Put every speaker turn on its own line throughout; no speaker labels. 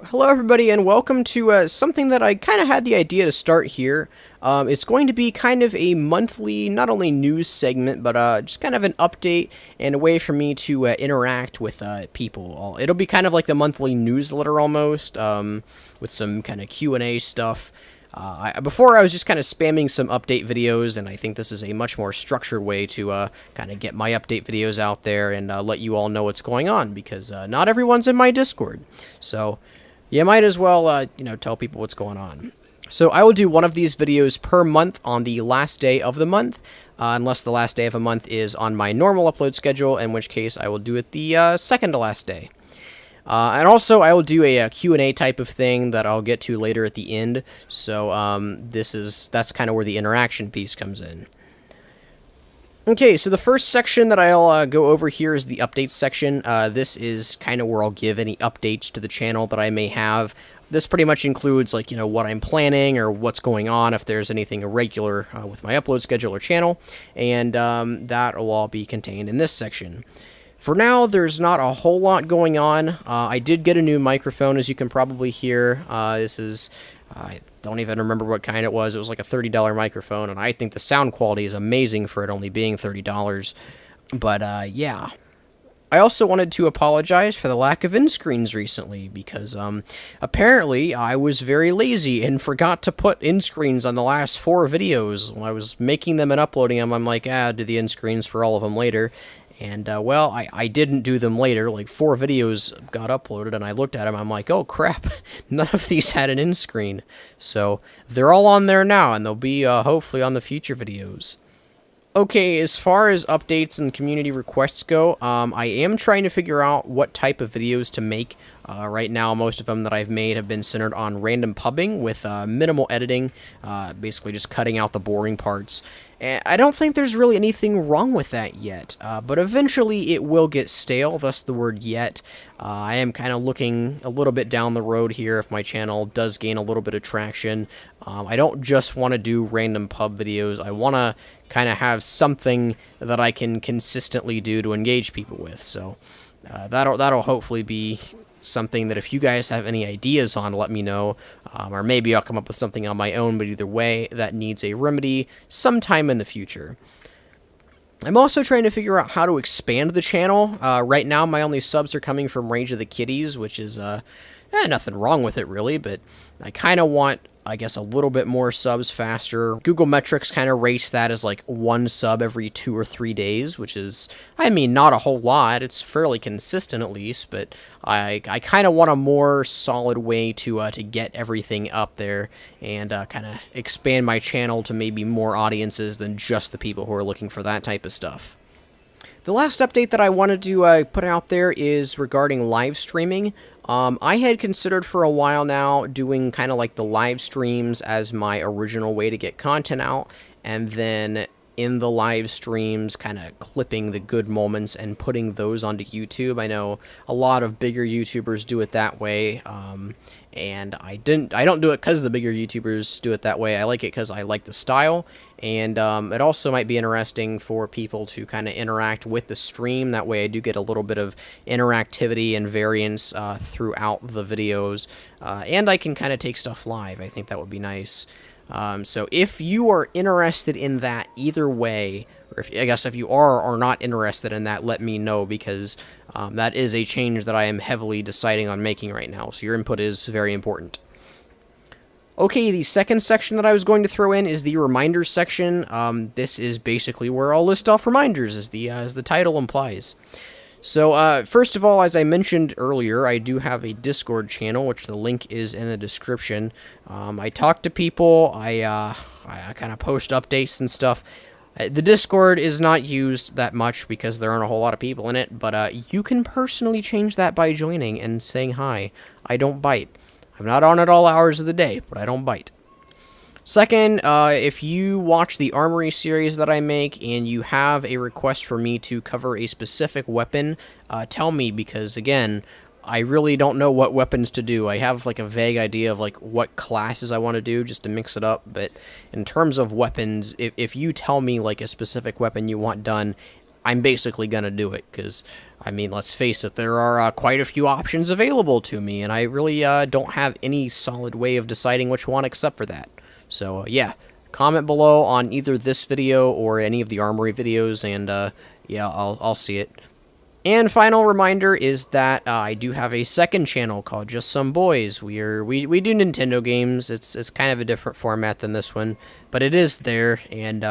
Hello, everybody, and welcome to something that I kind of had the idea to start here. It's going to be kind of a monthly, not only news segment, but just kind of an update and a way for me to interact with people. It'll be kind of like the monthly newsletter almost, with some kind of Q&A stuff. Before I was just kind of spamming some update videos, and I think this is a much more structured way to kind of get my update videos out there and let you all know what's going on, because not everyone's in my Discord. So you might as well, tell people what's going on. So I will do one of these videos per month on the last day of the month, unless the last day of a month is on my normal upload schedule, in which case I will do it the second to last day. And also, I will do a Q&A type of thing that I'll get to later at the end. So that's kind of where the interaction piece comes in. Okay, so the first section that I'll go over here is the updates section. This is kind of where I'll give any updates to the channel that I may have. This pretty much includes, like, what I'm planning or what's going on, if there's anything irregular with my upload schedule or channel. And that will all be contained in this section. For now, there's not a whole lot going on. I did get a new microphone, as you can probably hear. I don't even remember what kind it was. It was like a $30 microphone, and I think the sound quality is amazing for it only being $30. But, yeah. I also wanted to apologize for the lack of end screens recently, because apparently I was very lazy and forgot to put end screens on the last 4 videos. When I was making them and uploading them, I'm like, do the end screens for all of them later. And, well, I didn't do them later. Like, 4 videos got uploaded, and I looked at them, I'm like, oh, crap, none of these had an end screen. So, they're all on there now, and they'll be, hopefully, on the future videos. Okay, as far as updates and community requests go, I am trying to figure out what type of videos to make. Right now, most of them that I've made have been centered on random pubbing with minimal editing, basically just cutting out the boring parts. And I don't think there's really anything wrong with that yet, but eventually it will get stale, thus the word yet. I am kind of looking a little bit down the road here if my channel does gain a little bit of traction. I don't just want to do random pub videos. I want to kind of have something that I can consistently do to engage people with. So that'll hopefully be something that if you guys have any ideas on, let me know, or maybe I'll come up with something on my own, but either way, that needs a remedy sometime in the future. I'm also trying to figure out how to expand the channel. Right now, my only subs are coming from Rage of the Kitties, which is nothing wrong with it, really, but I kind of want, I guess, a little bit more subs faster. Google Metrics kind of rates that as like 1 sub every 2 or 3 days, which is, I mean, not a whole lot. It's fairly consistent at least, but I kind of want a more solid way to get everything up there and kind of expand my channel to maybe more audiences than just the people who are looking for that type of stuff. The last update that I wanted to put out there is regarding live streaming. I had considered for a while now doing kind of like the live streams as my original way to get content out, and then in the live streams kind of clipping the good moments and putting those onto YouTube. I know a lot of bigger YouTubers do it that way, and I don't do it because the bigger YouTubers do it that way. I like it because I like the style, and it also might be interesting for people to kind of interact with the stream. That way I do get a little bit of interactivity and variance throughout the videos, and I can kind of take stuff live. I think that would be nice. So if you are interested in that either way, or if you are or not interested in that, let me know, because that is a change that I am heavily deciding on making right now, so your input is very important. Okay, the second section that I was going to throw in is the reminders section. This is basically where I'll list off reminders, as the title implies. So, first of all, as I mentioned earlier, I do have a Discord channel, which the link is in the description. I talk to people, I kind of post updates and stuff. The Discord is not used that much because there aren't a whole lot of people in it, but you can personally change that by joining and saying hi. I don't bite. I'm not on at all hours of the day, but I don't bite. Second, if you watch the Armory series that I make and you have a request for me to cover a specific weapon, tell me, because, again, I really don't know what weapons to do. I have, like, a vague idea of, like, what classes I want to do just to mix it up, but in terms of weapons, if you tell me, like, a specific weapon you want done, I'm basically gonna do it, because I mean, let's face it, there are quite a few options available to me, and I really don't have any solid way of deciding which one except for that. So, yeah, comment below on either this video or any of the Armory videos, and yeah, I'll see it. And final reminder is that I do have a second channel called Just Some Boys. We do Nintendo games. It's kind of a different format than this one, but it is there, and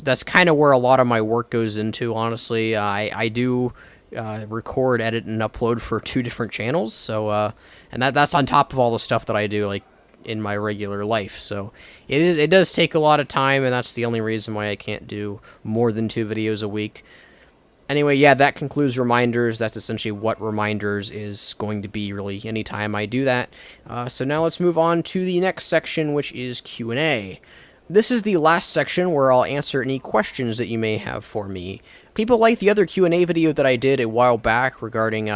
that's kind of where a lot of my work goes into. Honestly, I do record, edit, and upload for two different channels. So and that's on top of all the stuff that I do like in my regular life. So it does take a lot of time, and that's the only reason why I can't do more than 2 videos a week. Anyway, yeah, that concludes reminders. That's essentially what reminders is going to be really anytime I do that. So now let's move on to the next section, which is Q&A. This is the last section where I'll answer any questions that you may have for me. People like the other Q&A video that I did a while back regarding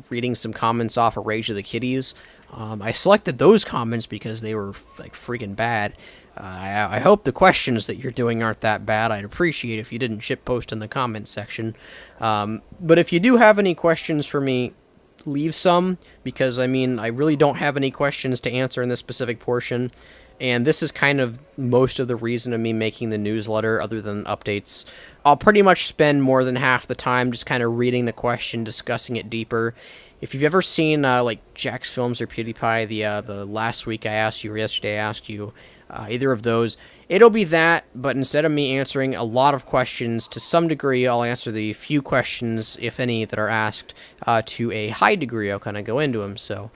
reading some comments off of Rage of the Kitties. I selected those comments because they were like freaking bad. I hope the questions that you're doing aren't that bad. I'd appreciate if you didn't shitpost in the comments section. But if you do have any questions for me, leave some, because I mean, I really don't have any questions to answer in this specific portion. And this is kind of most of the reason of me making the newsletter, other than updates. I'll pretty much spend more than half the time just kind of reading the question, discussing it deeper. If you've ever seen like Jack's Films or PewDiePie, the last week I asked you, or yesterday I asked you, either of those, it'll be that, but instead of me answering a lot of questions, to some degree, I'll answer the few questions, if any, that are asked to a high degree. I'll kind of go into them, so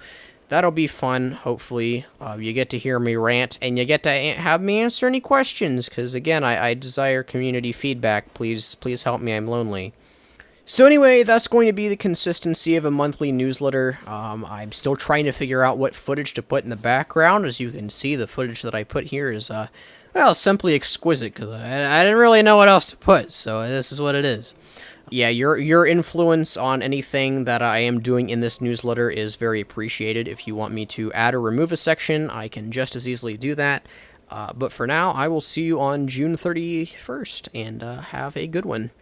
that'll be fun. Hopefully, you get to hear me rant, and you get to have me answer any questions, because, again, I desire community feedback. Please help me. I'm lonely. So anyway, that's going to be the consistency of a monthly newsletter. I'm still trying to figure out what footage to put in the background. As you can see, the footage that I put here is, well, simply exquisite, because I didn't really know what else to put, so this is what it is. Yeah, your influence on anything that I am doing in this newsletter is very appreciated. If you want me to add or remove a section, I can just as easily do that. But for now, I will see you on June 31st, and have a good one.